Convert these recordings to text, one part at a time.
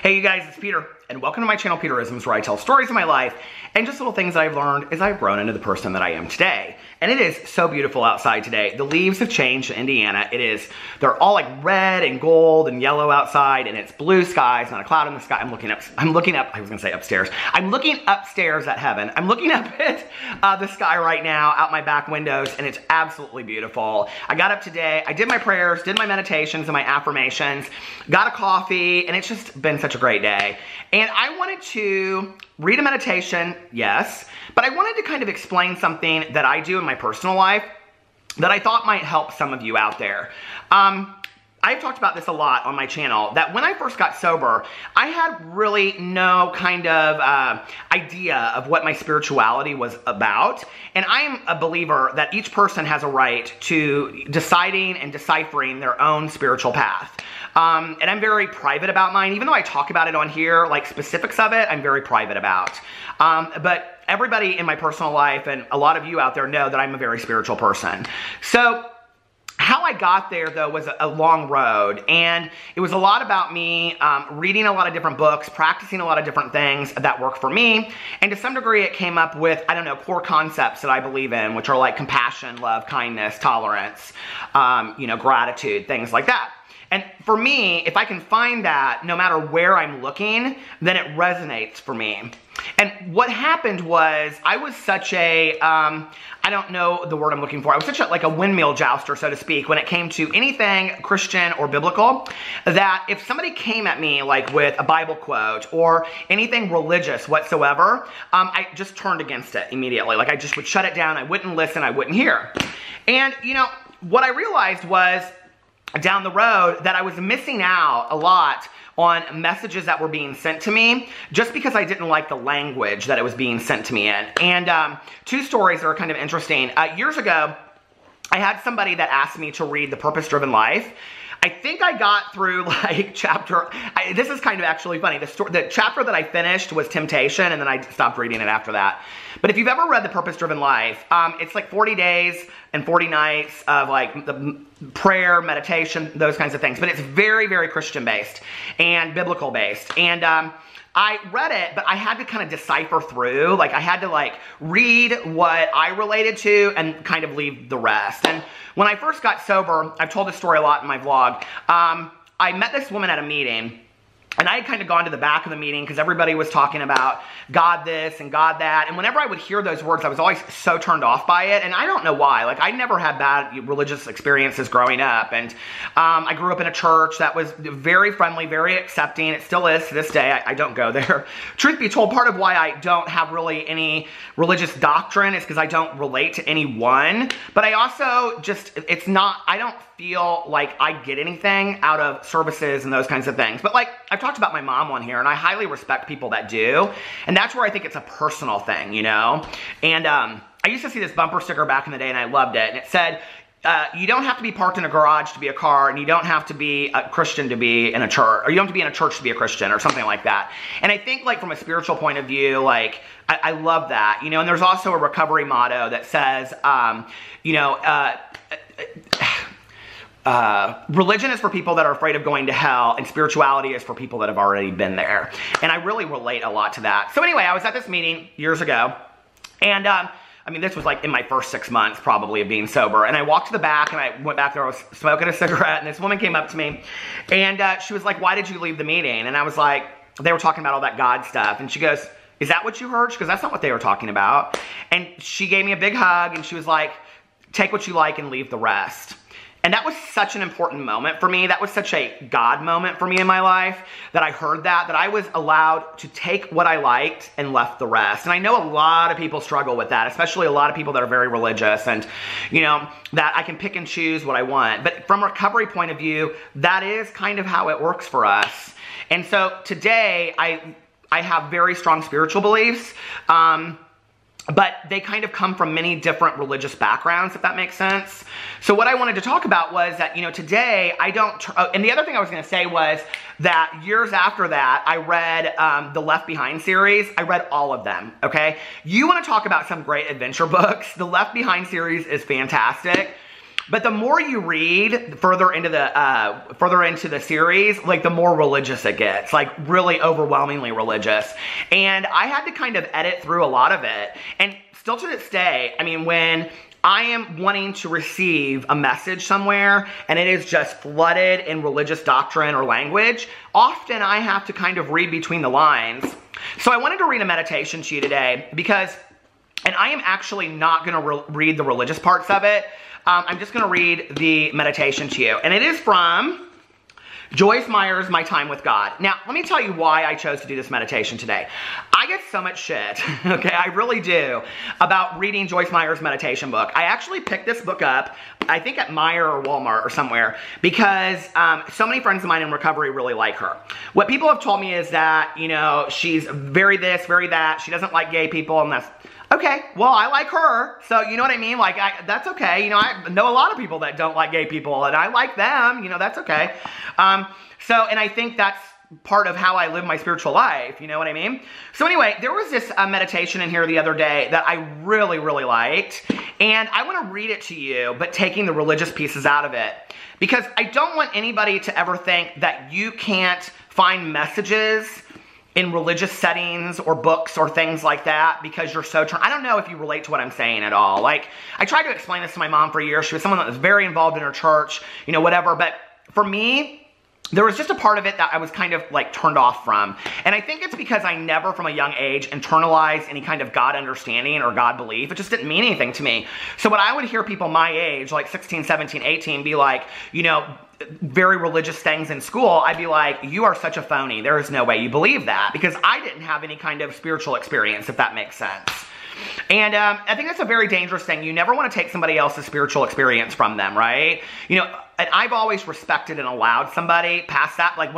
Hey you guys, it's Peter, and welcome to my channel Peterisms, where I tell stories of my life and just little things I've learned as I've grown into the person that I am today. And it is so beautiful outside today. The leaves have changed in Indiana. They're all like red and gold and yellow outside, and it's blue skies, not a cloud in the sky. I was gonna say upstairs. I'm looking upstairs at heaven. I'm looking up at the sky right now out my back windows, and it's absolutely beautiful. I got up today, I did my prayers, did my meditations and my affirmations, got a coffee, and it's just been such a great day. And I wanted to read a meditation, yes, but I wanted to kind of explain something that I do in my personal life that I thought might help some of you out there. I've talked about this a lot on my channel, that when I first got sober, I had really no kind of idea of what my spirituality was about. And I am a believer that each person has a right to deciding and deciphering their own spiritual path. And I'm very private about mine. Even though I talk about it on here, like specifics of it, I'm very private about. But everybody in my personal life and a lot of you out there know that I'm a very spiritual person. So how I got there, though, was a long road, and it was a lot about me reading a lot of different books, practicing a lot of different things that work for me, and to some degree it came up with, I don't know, core concepts that I believe in, which are like compassion, love, kindness, tolerance, gratitude, things like that. And for me, if I can find that, no matter where I'm looking, then it resonates for me. And what happened was, I was such a, I don't know the word I'm looking for, I was such like a windmill jouster, so to speak, when it came to anything Christian or biblical, that if somebody came at me like with a Bible quote or anything religious whatsoever, I just turned against it immediately. Like I just would shut it down, I wouldn't listen, I wouldn't hear. And what I realized was, down the road, that I was missing out a lot on messages that were being sent to me just because I didn't like the language that it was being sent to me in. And two stories that are kind of interesting. Years ago, I had somebody that asked me to read The Purpose-Driven Life. I think I got through like this is kind of actually funny. The chapter that I finished was Temptation, and then I stopped reading it after that. But if you've ever read The Purpose-Driven Life, it's like 40 days and 40 nights of like the prayer, meditation, those kinds of things. But it's very, very Christian-based and biblical-based. And I read it, but I had to kind of decipher through. Like I had to like read what I related to and kind of leave the rest. And when I first got sober, I've told this story a lot in my vlog. I met this woman at a meeting. And I had kind of gone to the back of the meeting because everybody was talking about God this and God that. And whenever I would hear those words, I was always so turned off by it. And I don't know why. Like, I never had bad religious experiences growing up. And I grew up in a church that was very friendly, very accepting. It still is to this day. I don't go there. Truth be told, part of why I don't have really any religious doctrine is because I don't relate to anyone. But I also just, I don't feel like I get anything out of services and those kinds of things. But like, I've talked about my mom on here, and I highly respect people that do. And that's where I think it's a personal thing, And I used to see this bumper sticker back in the day, and I loved it. And it said, you don't have to be parked in a garage to be a car, and you don't have to be a Christian to be in a church, or you don't have to be in a church to be a Christian, or something like that. And I think, like, from a spiritual point of view, like, I love that, And there's also a recovery motto that says, religion is for people that are afraid of going to hell, and spirituality is for people that have already been there. And I really relate a lot to that. So anyway, I was at this meeting years ago, and this was like in my first 6 months probably of being sober. And I walked to the back, and I went back there, I was smoking a cigarette, and this woman came up to me, and she was like, "Why did you leave the meeting?" And I was like, they were talking about all that God stuff. And she goes, "Is that what you heard?" She goes, "That's not what they were talking about." And she gave me a big hug, and she was like, "Take what you like and leave the rest." And that was such an important moment for me. That was such a God moment for me in my life, that I heard that I was allowed to take what I liked and left the rest. And I know a lot of people struggle with that, especially a lot of people that are very religious, and, that I can pick and choose what I want. But from a recovery point of view, that is kind of how it works for us. And so today, I have very strong spiritual beliefs, but they kind of come from many different religious backgrounds, if that makes sense. So what I wanted to talk about was that, today I don't, and the other thing I was going to say was that years after that, I read the Left Behind series. I read all of them, okay? You want to talk about some great adventure books? The Left Behind series is fantastic. But the more you read further into the series, like the more religious it gets, like really overwhelmingly religious. And I had to kind of edit through a lot of it. And still to this day, I mean, when I am wanting to receive a message somewhere and it is just flooded in religious doctrine or language, often I have to kind of read between the lines. So I wanted to read a meditation to you today because, and I am actually not going to read the religious parts of it. I'm just going to read the meditation to you. And it is from Joyce Meyer's My Time with God. Now, let me tell you why I chose to do this meditation today. I get so much shit, okay, I really do, about reading Joyce Meyer's meditation book. I actually picked this book up, I think at Meijer or Walmart or somewhere, because so many friends of mine in recovery really like her. What people have told me is that, you know, she's very this, very that, she doesn't like gay people, and that's okay. Well, I like her, so you know what I mean? Like, that's okay. You know, I know a lot of people that don't like gay people, and I like them. You know, that's okay. And I think that's part of how I live my spiritual life. You know what I mean? So anyway, there was this meditation in here the other day that I really, really liked, and I want to read it to you, but taking the religious pieces out of it, because I don't want anybody to ever think that you can't find messages in religious settings or books or things like that because you're so I don't know if you relate to what I'm saying at all. Like, I tried to explain this to my mom for years. She was someone that was very involved in her church, you know, whatever. But for me, there was just a part of it that I was kind of like turned off from. And I think it's because I never from a young age internalized any kind of God understanding or God belief. It just didn't mean anything to me. So when I would hear people my age, like 16, 17, 18, be like, you know, very religious things in school, I'd be like, you are such a phony. There is no way you believe that, because I didn't have any kind of spiritual experience, if that makes sense. And I think that's a very dangerous thing. You never want to take somebody else's spiritual experience from them, right? You know, and I've always respected and allowed somebody past that. Like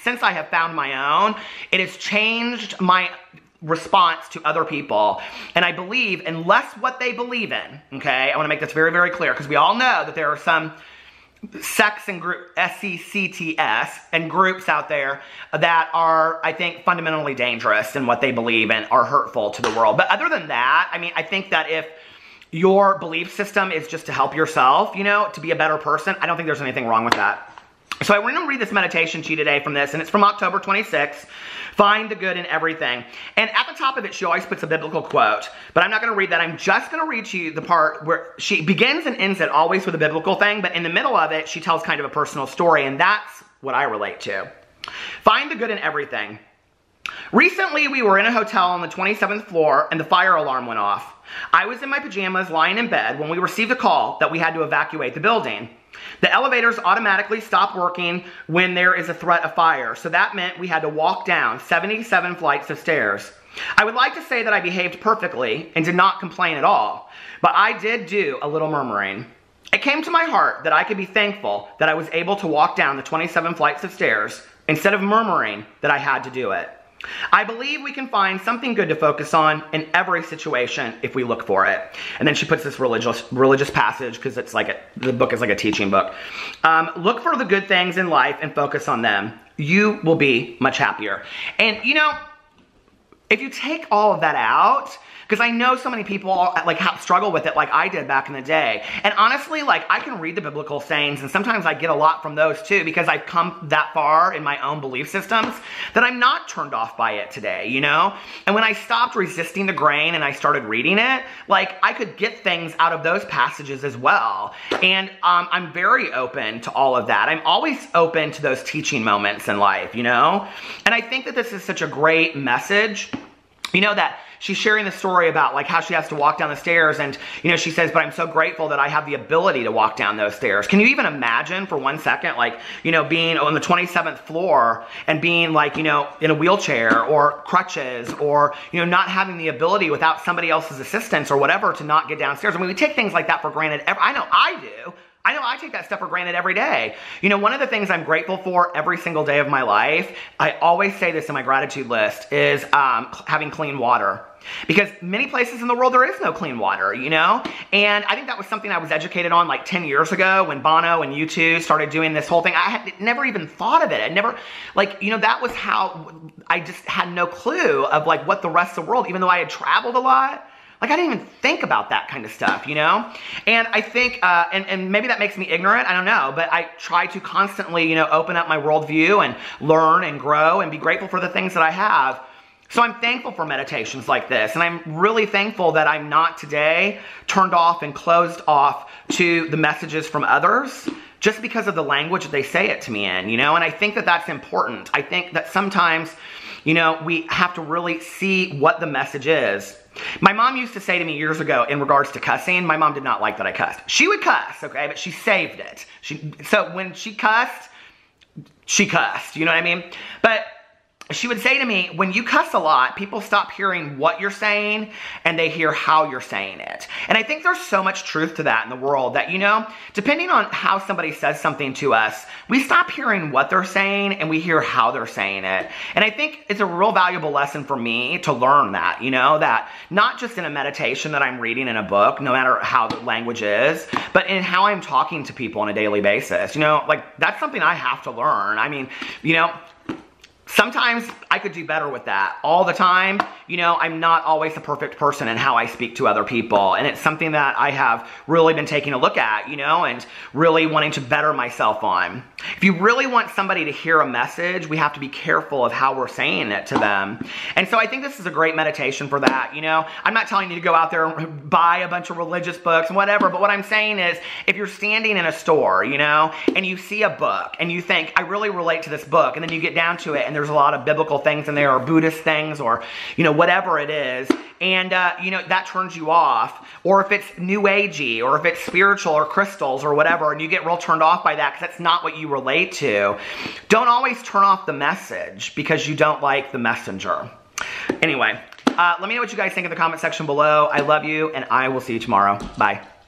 since I have found my own, it has changed my response to other people. And I believe, unless what they believe in, okay, I want to make this very, very clear, because we all know that there are some sects and group SECTS and groups out there that are, I think, fundamentally dangerous in what they believe and are hurtful to the world. But other than that, I mean, I think that if your belief system is just to help yourself, you know, to be a better person, I don't think there's anything wrong with that. So I want to read this meditation to you today from this, and it's from October 26th. Find the good in everything. And at the top of it, she always puts a biblical quote, but I'm not going to read that. I'm just going to read to you the part where she begins and ends it always with a biblical thing, but in the middle of it, she tells kind of a personal story, and that's what I relate to. Find the good in everything. Recently, we were in a hotel on the 27th floor, and the fire alarm went off. I was in my pajamas lying in bed when we received a call that we had to evacuate the building. The elevators automatically stop working when there is a threat of fire, so that meant we had to walk down 77 flights of stairs. I would like to say that I behaved perfectly and did not complain at all, but I did do a little murmuring. It came to my heart that I could be thankful that I was able to walk down the 27 flights of stairs instead of murmuring that I had to do it. I believe we can find something good to focus on in every situation if we look for it. And then she puts this religious passage, because it's like the book is like a teaching book. Look for the good things in life and focus on them. You will be much happier. And you know, if you take all of that out, because I know so many people like struggle with it like I did back in the day. And honestly, like, I can read the biblical sayings, and sometimes I get a lot from those too, because I've come that far in my own belief systems that I'm not turned off by it today, you know? And when I stopped resisting the grain and I started reading it, like, I could get things out of those passages as well. And I'm very open to all of that. I'm always open to those teaching moments in life, you know? And I think that this is such a great message, you know, that she's sharing the story about like how she has to walk down the stairs, and you know, she says, but I'm so grateful that I have the ability to walk down those stairs. Can you even imagine for 1 second, like, you know, being on the 27th floor and being like, you know, in a wheelchair or crutches, or, you know, not having the ability without somebody else's assistance or whatever to not get downstairs? I mean, we take things like that for granted. I know I do. I know I take that stuff for granted every day. You know, one of the things I'm grateful for every single day of my life, I always say this in my gratitude list, is having clean water. Because many places in the world there is no clean water, you know? And I think that was something I was educated on like 10 years ago when Bono and U2 started doing this whole thing. I had never even thought of it. I never, like, you know, that was how I just had no clue of like what the rest of the world, even though I had traveled a lot, Like, I didn't even think about that kind of stuff, you know? And I think, and maybe that makes me ignorant, I don't know, but I try to constantly, you know, open up my worldview and learn and grow and be grateful for the things that I have. So I'm thankful for meditations like this, and I'm really thankful that I'm not today turned off and closed off to the messages from others just because of the language that they say it to me in, you know? And I think that that's important. I think that sometimes, you know, we have to really see what the message is. My mom used to say to me years ago in regards to cussing, my mom did not like that I cussed. She would cuss, okay, but she saved it. So when she cussed, you know what I mean? But she would say to me, when you cuss a lot, people stop hearing what you're saying and they hear how you're saying it. And I think there's so much truth to that in the world that, you know, depending on how somebody says something to us, we stop hearing what they're saying and we hear how they're saying it. And I think it's a real valuable lesson for me to learn that, you know, that not just in a meditation that I'm reading in a book, no matter how the language is, but in how I'm talking to people on a daily basis. You know, like, that's something I have to learn. I mean, you know, sometimes I could do better with that. All the time, you know, I'm not always the perfect person in how I speak to other people. And it's something that I have really been taking a look at, you know, and really wanting to better myself on. If you really want somebody to hear a message, we have to be careful of how we're saying it to them. And so I think this is a great meditation for that, you know. I'm not telling you to go out there and buy a bunch of religious books and whatever, but what I'm saying is, if you're standing in a store, you know, and you see a book and you think, I really relate to this book, and then you get down to it and there's a lot of biblical things in there, or Buddhist things, or, you know, whatever it is, and, you know, that turns you off, or if it's new agey, or if it's spiritual or crystals or whatever, and you get real turned off by that because that's not what you relate to, don't always turn off the message because you don't like the messenger. Anyway, let me know what you guys think in the comment section below. I love you, and I will see you tomorrow. Bye.